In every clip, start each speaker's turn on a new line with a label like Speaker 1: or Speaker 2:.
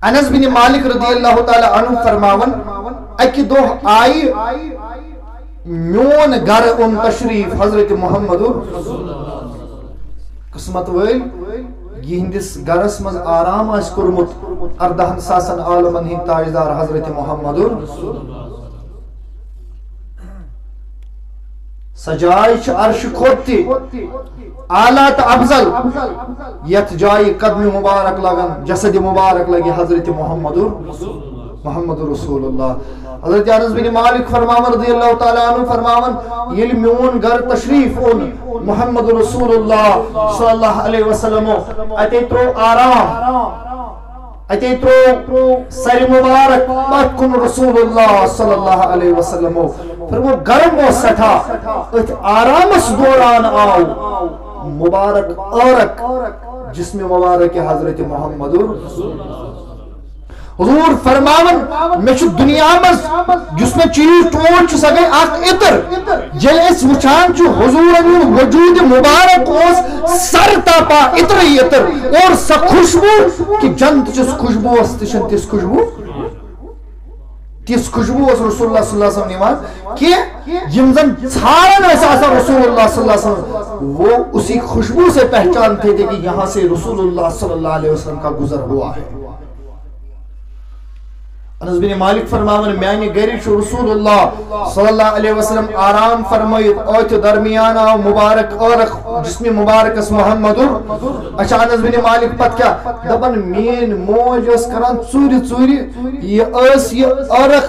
Speaker 1: انس بن مالک رضی اللہ تعالی عنہ فرماون اکی دو آئی میون گھر ان تشریف حضرت محمد قسمت ویل یہندس گرس مز آرام آس کورمت 14,000 عالمن ہند تاجدار حضرت محمد سجائش عرش کھوتی اعلیٰ تو افضل یت جائے قدم مبارک لگن جسد مبارک لگی حضرت محمد رسول اللہ. حضرت انس بن مالک فرماون رضی اللہ تعالی عنہ فرماون یل میون گھر تشریف اون محمد رسول اللہ صلی اللہ علیہ وسلم اتے ترو آرام اتے ترو سر مبارک پت کن رسول اللہ صلی اللہ علیہ وسلم پھر وہ گرم و سٹھا ات آرامس دوران آو مبارک عورق جسم مبارک حضرت محمد حضور فرماون میں دنیا مز جس میں چیز ٹوٹ سا گئی اخ عطر جل اس وچھان چھ حضور وجود مبارک اس سر تاپا عطر ہی عطر اور سا خوشبو کہ جنت جس خوشبو اس تشن تس خوشبو اس رسول اللہ صلی اللہ علیہ وسلم نیوان کہ جن زن ژھارن ایسا رسول اللہ صلی اللہ علیہ وسلم وہ اسی خوشبو سے پہچانتے تھے کہ یہاں سے رسول اللہ صلی اللہ علیہ وسلم کا گزر ہوا ہے. انس بن مالک فرماون میانی گری چھ رسول اللہ صلی اللہ علیہ وسلم آرام فرمائیت اوت درمیان آو مبارک عورق جسم مبارک اس محمد. اچھا انس بن مالک پت کیا دبن مین موج اس کران ژوری یہ اس یہ عورق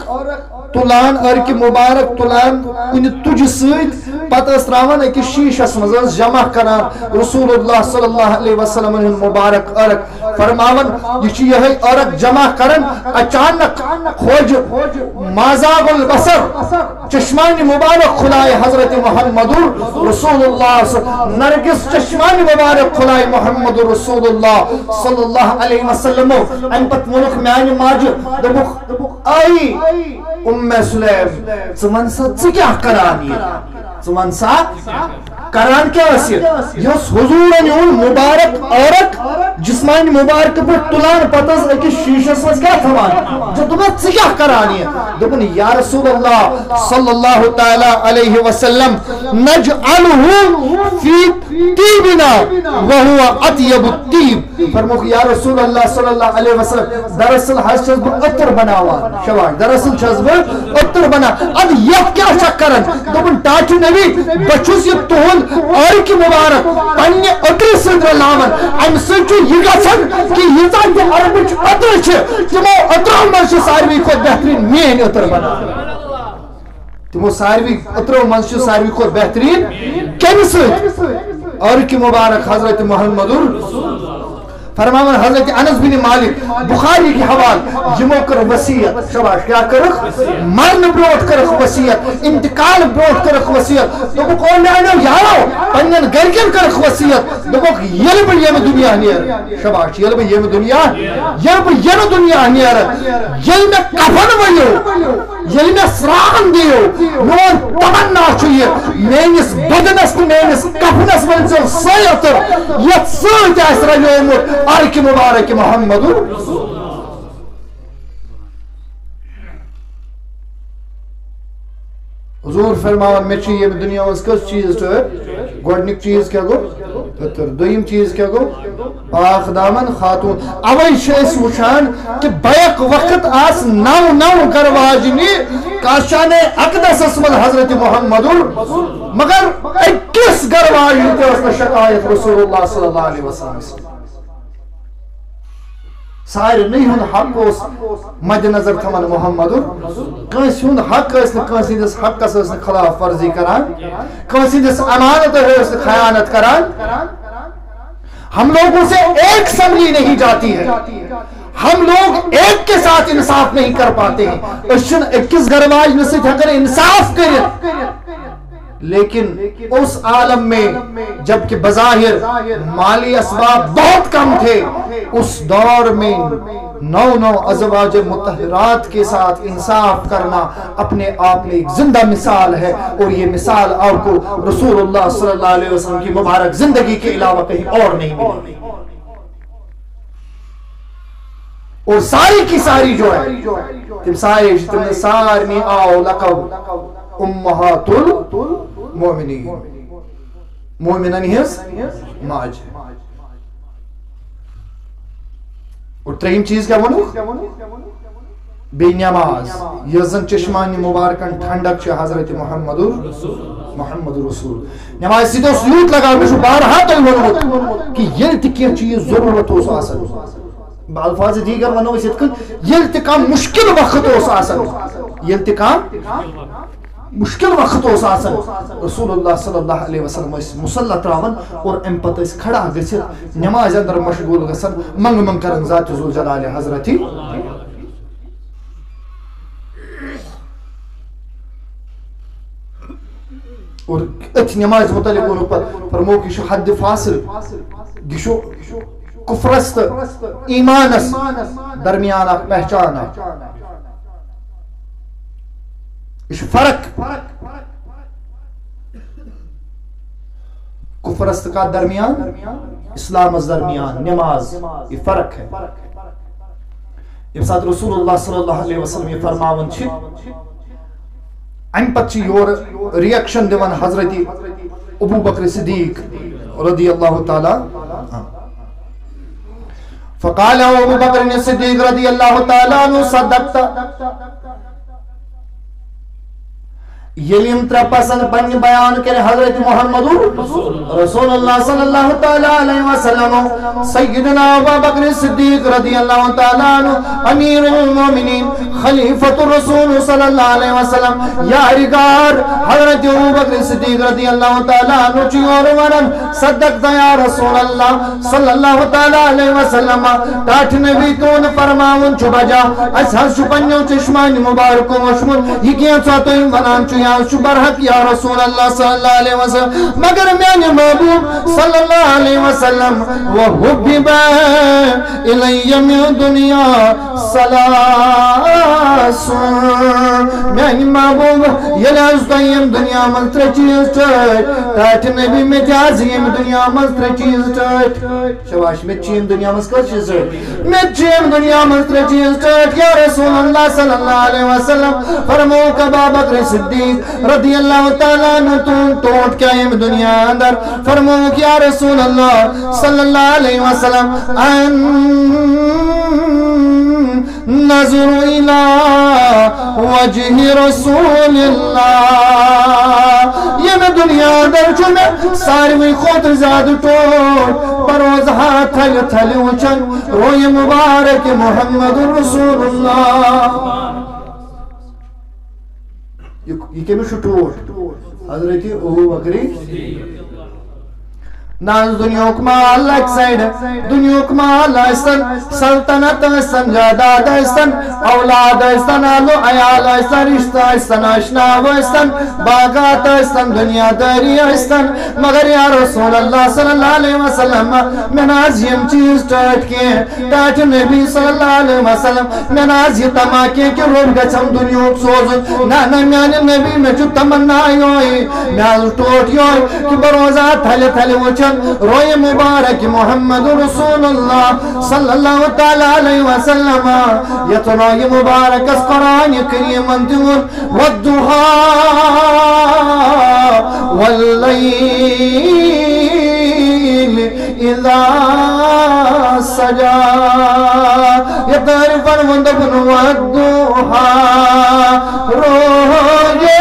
Speaker 1: تلان ارک مبارک تلان کن تج سیت پتہ اس تراون اکس شیشس مز جمع کران رسول اللہ صلی اللہ علیہ وسلم مبارک عرق فرماون یہ عرق جمع کرن اچانک خوج مازاغ البصر چشمان مبارک کھلائے حضرت محمد رسول اللہ نرگس چشمان مبارک کھلائے محمد رسول اللہ صلی اللہ علیہ وسلم ان پت ملک میان ماج دبک آئی ام سلیم ژمن سا ژٕ کیٛاہ کران یہِ ژٕ وَن سا کران کیا یس حضور نیون مبارک عورق جسمانی مبارک پر تلان پتہ اکس شیشس مز کیا تھوان جو دپن ژٕ کیٛاہ کران یہ دپن یا رسول اللہ صلی اللہ تعالی علیہ وسلم نجعلہ فی طیبنا وہو اطیب الطیب فرموک یا رسول اللہ صلی اللہ علیہ وسلم دراصل حس چھس بہ عطر بناوان شباش دراصل چھس بہ عطر بنا اد یہ کیا چکرن دپن ٹاچو نبی بچھس یہ تہند اور کی مبارک پنہ عطر سند رلاون ام سچ یہ گژھن کہ ییژا تہ عربچ عطر چھ تمو عطرو مز چھ ساروی کھۄتہٕ بہترین میٲنۍ عطر بناوان تمو ساروی عطرو مز چھ ساروی کھۄتہٕ بہترین کمہ سۭتۍ اور کی مبارک حضرت محمد فرماون حضرت انس بن مالک بخاری کی حوال یمو کر وصیت شباش کیا کرخ مرن بروٹ کرخ وصیت انتقال بروٹ کرخ وصیت تو کون نانو یارو پنن گرکن کرخ وصیت دپو یل بہ یم دنیا نیر شباش یل بہ یم دنیا نیر یل میں کفن ونیو یل میں سران دیو میون تمنا چھ یہ میانس بدنس تو میانس کفنس منز سیتر یت سۭتۍ آسہِ رلیومُت عرق مبارک محمد حضور فرماون میں چھ یہ دنیا مز کس چیز ٹھہر گۄڈنیُک چیز کیا گو عطر دویم چیز کیا گو پاک دامن خاتون اوے چھ أسۍ وٕچھان کہ بیک وقت آس نو گرواجنی کاشان اقدس مز حضرت محمد مگر أکِس گرواجنی تہِ ٲس نہٕ شکایت رسول اللہ صلی اللہ علیہ وسلم سارے ہند حق اس مد نظر تھوان محمد کنس ہند حق اس کنس ہندس حقس اس خلاف ورزی کران کنس ہندس امانت اس خیانت کران ہم لوگوں سے ایک سمجھی نہیں جاتی ہے ہم لوگ ایک کے ساتھ انصاف نہیں کر پاتے ہیں اشن اکس گرواج سے اگر انصاف کریں لیکن اس عالم میں جبکہ بظاہر مالی اسباب بہت کم تھے اس دور میں نو ازواج مطہرات کے ساتھ انصاف کرنا اپنے آپ میں ایک زندہ مثال ہے اور یہ مثال آپ کو رسول اللہ صلی اللہ علیہ وسلم کی مبارک زندگی کے علاوہ کہیں اور نہیں ملی. اور ساری کی ساری جو ہے تم سارے تم سارنی آو لقب امہات المؤمنین مومنن ہز ماج. اور تریم چیز کیا ونو بی نماز یزن چشمان مبارکن ٹھنڈک چھ حضرت محمد رسول. نماز سیدھو سیوت لگا میں بارہا تو ونو کہ یہ تکیہ چیز ضرورت ہو آسن الفاظ دیگر ونو اس یتکن یہ کم مشکل وقت ہو آسن یہ کم مشکل وقت ہو آسن رسول اللہ صلی اللہ علیہ وسلم مصلی تراون اور ام پتہ کھڑا گژھت نماز اندر مشغول گژھن منگ منگ کرن ذات ذوالجلال حضرت اور ات نماز متعلق فرمو کہ حد فاصل یہ کفرست ایمانس درمیان پہچان یہ فرق کفرست کا درمیان اسلام درمیان نماز یہ فرق ہے. یم سات رسول اللہ صلی اللہ علیہ وسلم یہ فرماون چھ ام پتہ یور ریئیکشن دیوان حضرت ابو بکر صدیق رضی اللہ تعالی فقال ابو بکر الصدیق رضی اللہ تعالی عنہ صدقت یلیم ترا پسند پنی بیان کرے حضرت محمد رسول اللہ صلی اللہ تعالی علیہ وسلم سیدنا ابو بکر صدیق رضی اللہ تعالی عنہ امیر المومنین خلیفۃ الرسول صلی اللہ علیہ وسلم یارگار حضرت ابو بکر صدیق رضی اللہ تعالی عنہ چی اور ورن صدقت یا رسول اللہ صلی اللہ تعالی علیہ وسلم تاٹھ نبی کون فرماون چھ بجا اس ہر چپنیو چشمان مبارک وشمن یہ کیا چاہتو ہی ونان چھ برحق یا رسول اللہ صلی اللہ علیہ وسلم مگر میان محبوب صلی اللہ علیہ وسلم وحبب الی من دنیا سلاس میان محبوب یلاز دیم دنیا ملتر چیز چیت تاٹ نبی میں تیازیم دنیا ملتر چیز چیت شواش میں چیم دنیا ملتر چیز چیت میں چیم دنیا ملتر چیز چیت یا رسول اللہ صلی اللہ علیہ وسلم فرمو کبا بکر صدیق رضی اللہ تعالیٰ عنہ توٹ کیا یہ دنیا اندر فرمو یا رسول اللہ صلی اللہ علیہ وسلم نظر الى وجہ رسول اللہ یہ میں دنیا اندر چنے ساروی خود زیادہ ٹوٹ پروز ہاتھ تھل تھل وچن روی مبارک محمد رسول اللہ. یہ کمی شٹوٹ حضرت ابو بکری ناز دنیا کمال ایک سائڈ دنیا کمال ایستن سلطنت ایستن جاداد ایستن اولاد ایستن آلو عیال ایستن رشتہ ایستن اشناب ایستن باغات ایستن دنیا داری ایستن مگر یا رسول اللہ صلی اللہ علیہ وسلم میں ناز یم چیز ٹاٹ کے ٹاٹ نبی صلی اللہ علیہ وسلم میں ناز یہ تماکے کہ روب گچھم دنیا سوزن نانا میان نبی میں جو تمنا ہوئی میال ٹوٹ ہوئی کہ بروزہ تھلے تھلے وچھا روی مبارک محمد رسول اللہ صلی اللہ تعالی علیہ وسلم یتنوی مبارک اس قرآن کریم اندون والدہا واللیل اذا سجا یہ تعریف فرمند بن والدہا روی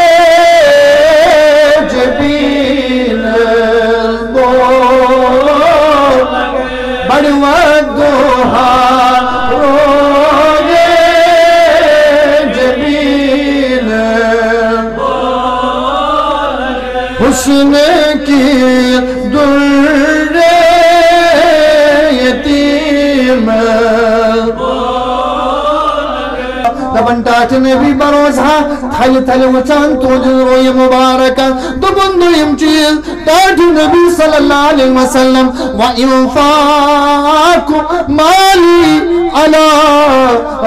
Speaker 1: جبیل بڑی والدہا روی جبیل حسن کی در یتیم دبن ٹاٹ نبی بروزہ تھل تھل وچان تو روی مبارکہ دبن یم چیز ٹاٹ نبی صلی اللہ علیہ وسلم وَإِنفَاقُ مَالِي عَلَىٰ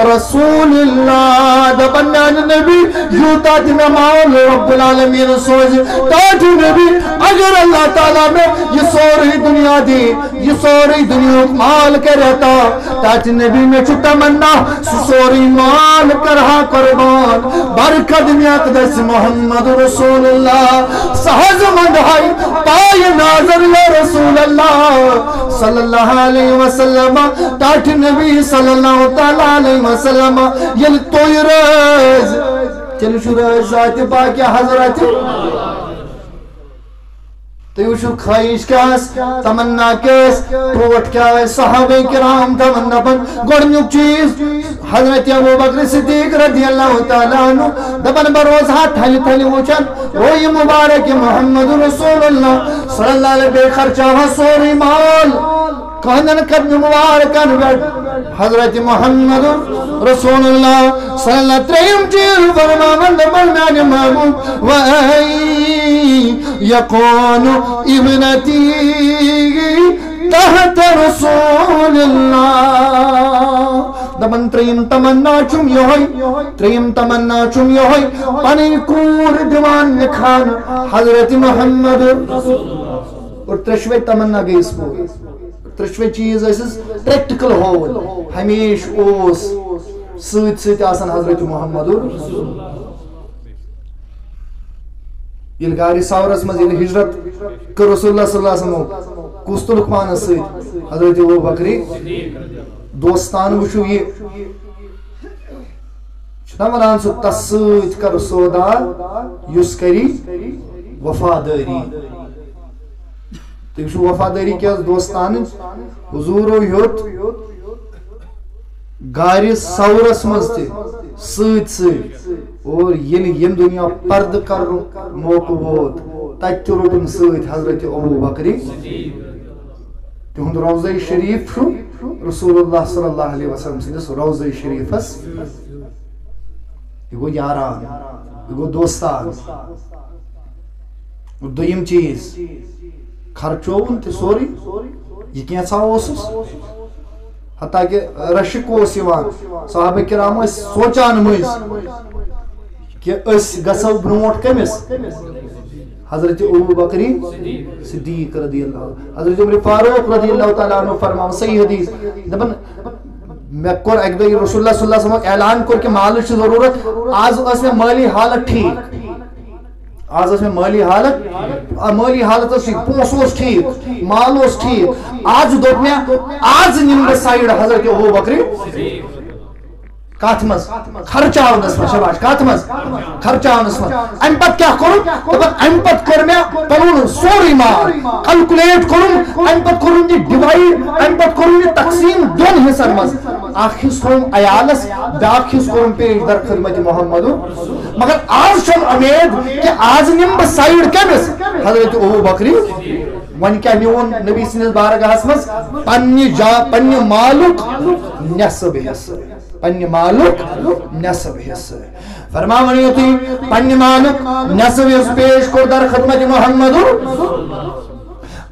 Speaker 1: رسول اللہ دپن میان نبی یوتا تہ میں مال رب العالمین سوز تاج نبی اگر اللہ تعالیٰ میں یہ سوری دنیا دی یہ سوری دنیا مال کرتا تاج نبی میں چھو تمنا سوری مال کرہا قربان برکت میں اقدس محمد رسول اللہ سہز مندہائی پائے ناظر یا رسول اللہ صلی اللہ علیہ وسلم تاج نبی صلی اللہ تعالیٰ علیہ وسلم یل توی رز چلو شو رز ذات پاک حضرت تو یہ خواہش کیا تمنا کیس ٹوٹ کیا ہے صحابہ کرام تمنا پن گوڑنیوک چیز حضرت ابو بکر صدیق رضی اللہ تعالیٰ عنہ دبن بروز ہاتھ تھلی تھلی وچن روی مبارک محمد رسول اللہ صلی اللہ علیہ بے خرچہ سوری مال کہنن قدم مبارکن بیٹ حضرت محمد رسول اللہ صلی اللہ تریم چیز فرمامن دبن میان محبوب وَأَيْ يَقُونُ ابنتی تحت رسول اللہ دبن تریم تمنا چم یوئی تریم تمنا چم یوئی پنی کور دیوان نکھان حضرت محمد اور ترشوے تمنا گئی اس کو ترشوے چیز ایسس پریکٹیکل ہون ہمیش اوس سیت سیت آسان حضرت محمد یل گاری ساورس مز یل ہجرت کر رسول اللہ صلی اللہ علیہ وسلم کس تلک پانس سیت حضرت ابو بکری دوستان وشو یہ چھنا ونان سو تس سیت کر سودا یس کری وفاداری تو وشو وفاداری کیا دوستان حضور و یوت گاری ساورس مز تے سیت سیت اور یم دنیا پرد کر موقع ووت تت روٹن سیت حضرت ابو بکری تہند روضہ شریف رسول اللہ صلی اللہ علیہ وسلم سندس روضہ شریفس یہ گو یاران یہ گو دوستان دویم چیز خرچون تی سوری یہ کینسا اوسس حتیٰ کہ رشک اوس یوان صحابہ کرام سوچان مز کہ اس گسو برونٹ کمس حضرت ابو بکری صدیق رضی اللہ حضرت عمر فاروق رضی اللہ تعالیٰ عنہ فرماؤ صحیح حدیث دبن میں کور ایک دو رسول اللہ صلی اللہ علیہ وسلم اعلان کر کہ مالش ضرورت آج اس میں مالی حالت ٹھیک آج اس میں مالی حالت اس پونسوس ٹھیک مالوس ٹھیک آج دوت میں آج نمبر سائیڈ حضرت ابو بکری کات مز خرچاونس مز شباش کات مز خرچاونس مز ام پت کیا کروں ام پت کر میں پنن سوری مال کیلکولیٹ کروں ام پت کروں دی ڈیوائڈ ام پت کروں دی تقسیم دون حصن مز اخ حصہ کروں عیالس باقی حصہ کروں پیش در خدمت محمد مگر آج چھم امید کہ آج نمبر سائیڈ کمس حضرت ابو بکری ون کیا نیون نبی سندس بارگاہس مز پنہ مالک نصب حصہ پنہ مالک نصب حصہ فرماونی ہوتی پنہ مالک نصب حصہ پیش کو در خدمت محمد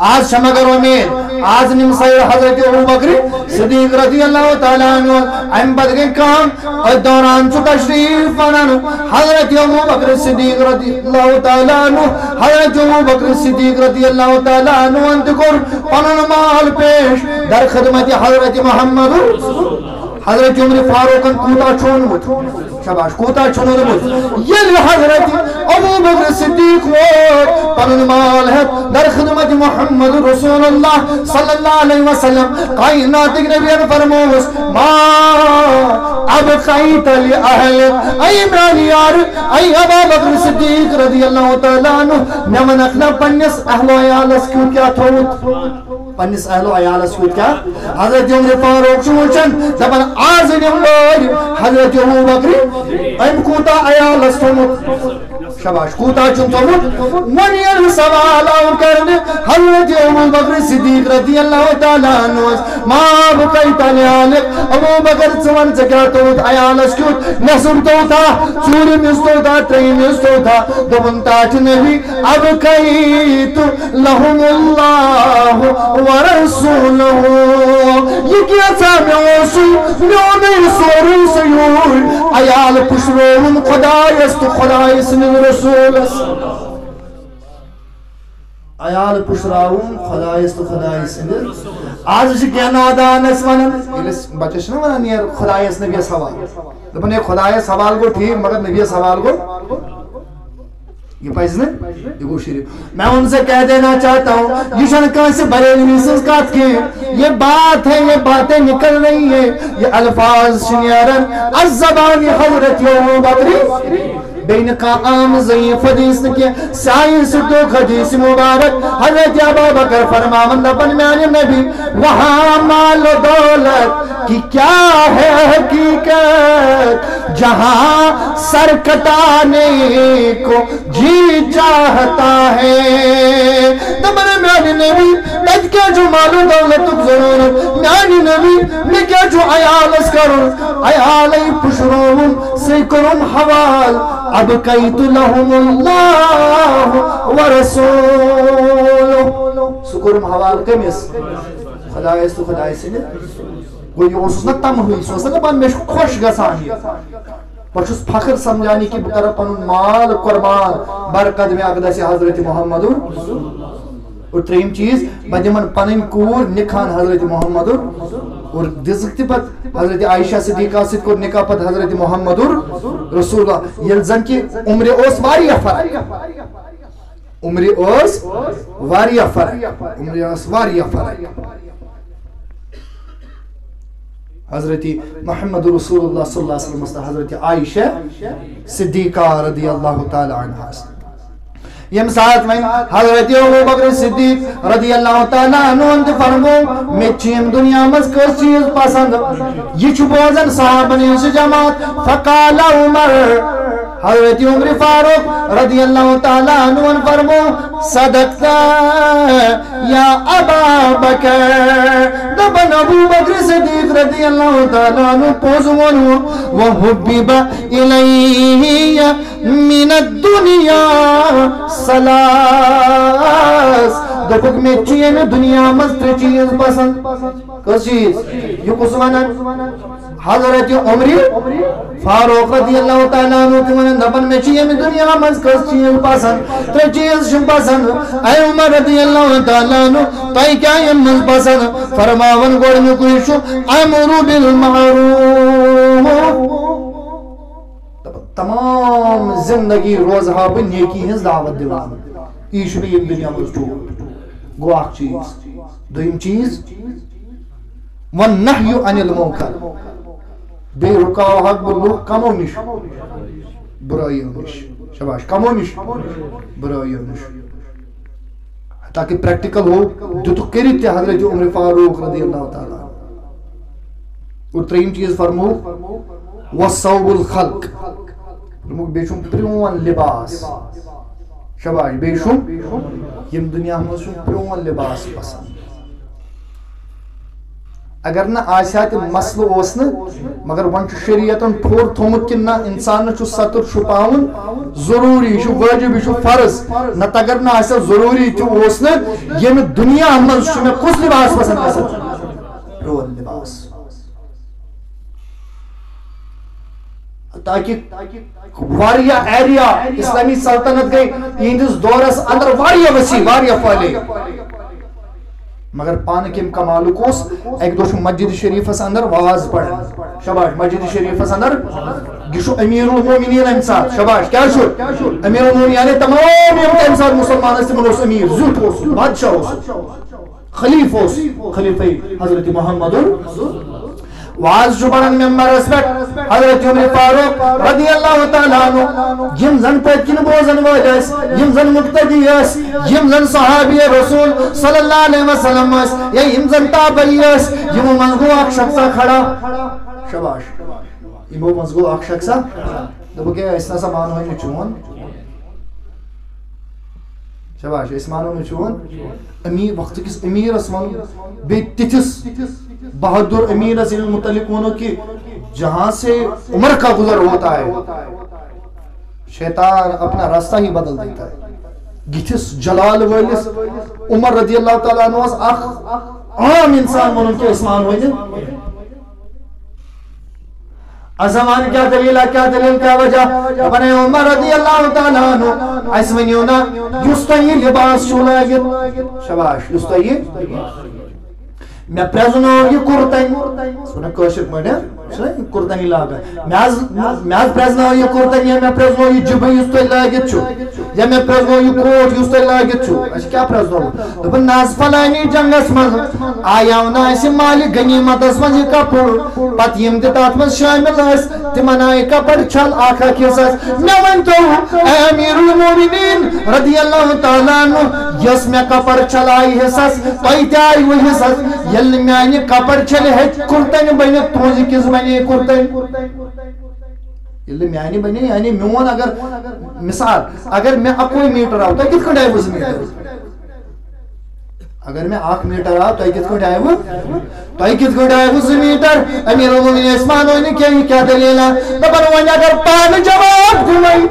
Speaker 1: آج شمع کرو امید آج نم سیر حضرت ابو بکر صدیق رضی اللہ تعالیٰ عنہ ام بد کے کام دوران چو تشریف ونن حضرت ابو بکر صدیق رضی اللہ تعالیٰ عنہ حضرت ابو بکر صدیق رضی اللہ تعالیٰ عنہ انتکر پنن مال پیش در خدمت حضرت محمد حضرت عمر فاروقن کوتا چھوڑمت شباش کوتا چھوڑمت یل حضرت ابو بکر صدیق ووت پنن مال ہے در خدمت محمد رسول اللہ صلی اللہ علیہ وسلم کائنات نبی فرموس ما ابقیت لأہلک ای میانی یار ای ابو بکر صدیق رضی اللہ تعالیٰ عنہ نمن اخلا پنس اہل و عیالس کیوں کیا تھوت پنس اہل و عیالس کیوں کیا حضرت عمر فاروق چوچن دبن آزنیم لوگ حضرت ابو بکری ام کوتا عیالس تھوت شباش کوتا چون تھوت ونیر سوال آن کرنے حضرت ابو بکر صدیق رضی اللہ تعالیٰ عنہ ما بقیت لیالک ابو بکر چون چکیا تھوت عیالس کیوت نصب تو تھا چوری مستو تھا ترین مستو تھا دبن تاچ نبی اب قیت لہم اللہ ورسولہ یہ کیا تھا میں اوسو میں سوری پشروہم خدایس تو خدای سند رسولس عیال پشراہم خدایس تو خدای سند آج کیا نادان اس ونن بچہ چھنا ونان یہ خدایس نبی سوال دپن یہ خدایس سوال گو ٹھیک مگر نبی سوال گو یہ پائز نا یہ گو شریف میں ان سے کہہ دینا چاہتا ہوں یہ شن کہاں سے بریلوی سنسکات کی یہ بات ہے یہ باتیں نکل رہی ہیں یہ الفاظ شنیارن از زبانی حضرت یوم بکری بین قام ضعیف حدیث نے کیا سائنس تو حدیث مبارک حضرت ابو بکر فرماوند اپن میانے نبی وہاں مال و دولت کی کیا ہے حقیقت جہاں سر کٹانے کو جی چاہتا ہے تمہارے میانے نبی میں کیا جو مال و دولت ضرورت میانے نبی میں کیا جو عیالس کروں عیالی پشروہم سے کروں حوال ابقیت لهم اللہ ورسولہ سکرم حوال کمیس خدایس تو خدایس نے کوئی اس نہ تم ہوئی سو سکتا بان میں خوش گسان بچوس فخر سمجھانی کہ بکر پنن مال قربان برکت میں اقدس حضرت محمد اور تریم چیز بدمن پنن کور نکھان حضرت محمد اور دزکتی پت حضرت عائشہ صدیقہ ست کو نکاح پت حضرت محمد رسول اللہ یلزن کی عمر اوس واریا فرق عمر اوس واریا فرق عمر اوس واریا فرق حضرت محمد رسول اللہ صلی اللہ علیہ وسلم حضرت عائشہ صدیقہ رضی اللہ تعالی عنہ یم ساتھ میں حضرت ابو بکر صدیق رضی اللہ تعالیٰ عنہ انت فرمو میں چیم دنیا مز کس چیز پسند یہ چھپوزن صحابن سے جماعت فقال عمر حضرت عمر فاروق رضی اللہ تعالیٰ عنہ فرمو صدقتا یا ابا بکر دبن ابو بکر صدیق رضی اللہ تعالیٰ عنہ پوزمونو وحبب الیہ من الدنیا سلاس دبک میں چین دنیا مستر چیز پسند کس چیز یہ کس ونن حضرت عمر فاروق رضی اللہ تعالیٰ عنہ تمہیں دبن میں چین دنیا مست کس چیز پسند تر چیز شم پسند اے عمر رضی اللہ تعالیٰ عنہ تائی کیا یہ مز پسند فرماون گوڑ میں کوئی شو امرو بالمعروف تمام زندگی روزہا بہ نیکی ہنز دعوت دیوان یہ شو بھی دنیا مز چوٹ گو اخ چیز دویم چیز والنہی عن المنکر بے رکاو حق بلو کمو نش برائیو نش شباش کمو نش برائیو نش تاکہ پریکٹیکل ہو جو تو کریتے حضرت عمر فاروق رضی اللہ تعالیٰ اور تریم چیز فرمو وصوب الخلق بیشم پریون لباس شباش بیشم یم دنیا میں پریون لباس پسند اگر نہ آسیات مسئلہ اوسن مگر ون شریعتن پھور تھومت کہ نہ انسان چھ سطر چھپاون ضروری چھ واجب چھ فرض نہ اگر نہ آسیا ضروری تہ اوسن یم دنیا من چھ میں کس لباس پسند پسند پریون لباس تاکہ واریا ایریا اسلامی سلطنت گئی اندس دورس اندر واریا وسیع واریا پھلے مگر پان کم کمالک اس ایک دو مسجد شریفس اندر واز پڑھن شباش مسجد شریفس اندر یہ امیر المومنین ام سات شباش کیا امیر المومنین یعنی تمام یم سات مسلمان اس من امیر زوٹ اس بادشاہ اس خلیف اس خلیفہ حضرت محمد واز جو بڑن ممبر رسپیکٹ حضرت عمر فاروق رضی اللہ تعالیٰ عنہ یم زن پتکن بوزن وجس یم زن مقتدی اس یم زن صحابی رسول صلی اللہ علیہ وسلم اس یا یم زن تابعی اس یم منگو اک شخصا کھڑا شباش یم منگو اک شخصا دبو کہ اس نسا مانو ہے چون شباش اس مانو میں چون امیر وقت کس امیر اسمان بے تتس بہادر امیر اسل متعلق ونو کہ جہاں سے عمر کا گزر ہوتا ہے شیطان اپنا راستہ ہی بدل دیتا ہے گتھس جلال ولس عمر رضی اللہ تعالیٰ عنہ اخ عام انسان ونو کہ عثمان ون ازمان کیا دلیل کیا وجہ بنے عمر رضی اللہ تعالیٰ عنہ اس ونیونا یستایی لباس چھو لاگت شباش یستایی میں پریزنو یہ کرتن سنہ کوشک مڈیا سنہ کرتن لاگا میں پریزنو یہ کرتن یا میں پریزنو یہ جبہ یستایی لاگت چھو یا میں پریزنو یہ کوٹ یستایی لاگت چھو اچھا کیا پریزنو دبن ناز فلانی جنگ اسمز آیاونا ایسی مالی غنیمت اسمز یہ کپڑ پت یم دتات من شامل اس تمن آئی کپڑ چھل آکھا کیساس میں ونتو اے امیر المومنین رضی اللہ تعالیٰ عنہ یس میں کپڑ چھلائی حصص توئی تیائی وہ حصص یل میانی کپڑ چھلے ہے کرتن بنی توزی کس بنی کرتن یل میانی بنی یعنی میون اگر مثال اگر میں اکوئی میٹر آؤ تو کت کھڑ آئی وہ میٹر اگر میں 8 میٹر آؤ تو کت کھڑ آئی وہ میٹر امیر المومنین اسمان ہوئی کیا دلیلہ دبن ون اگر پان جواب دمائی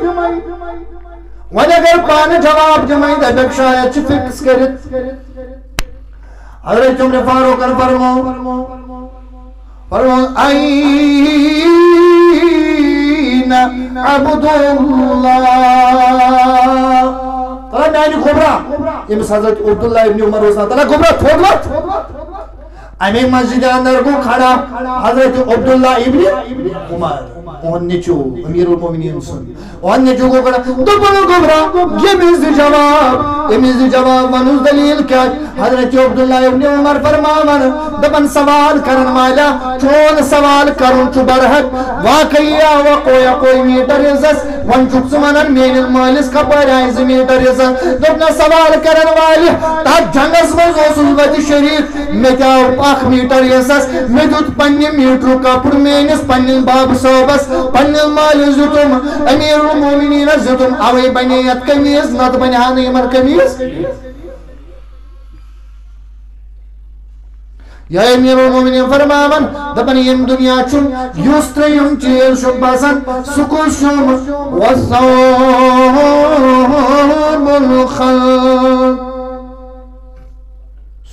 Speaker 1: ون اگر پان جواب دمائی دبک شاید چھ فکس کرت حضرت عمر فاروق فرمو این عبداللہ تلا میانی خبرہ امس حضرت عبداللہ ابن عمر روزنا تلا خبرہ تھوڑلت امی مسجد اندر کو کھڑا حضرت عبداللہ ابن عمر اون نیچو امیر المومنین سن اون نیچو کو کھڑا دبنو خبرہ یہ میز جواب منوز دلیل کیا حضرت عبداللہ ابن عمر فرماون دبن سوال کرن والا چون سوال کرن چو برحق واقعی آوا کوئی میٹر عزت ون چکس منن مین المالس کپر آئیز میٹر عزت دبنا سوال کرن والی تا جنگس مز اوسلوت شریف میں کیا اخ میٹر عزت میں دوت پنی میٹر کپر مینس پنی باب صوبس پنی مالس زتم امیر المومنین زتم اوی بنیت کمیز نت بنیان امر کمیز یا امیر المومنین فرماون دبن یم دنیا چون یستریم چیز شب بسن سکو شم وصوم الخلق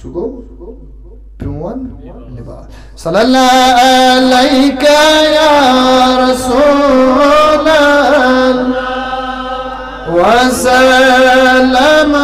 Speaker 1: سکو پیون لباس صلی اللہ علیکہ یا رسول اللہ وسلم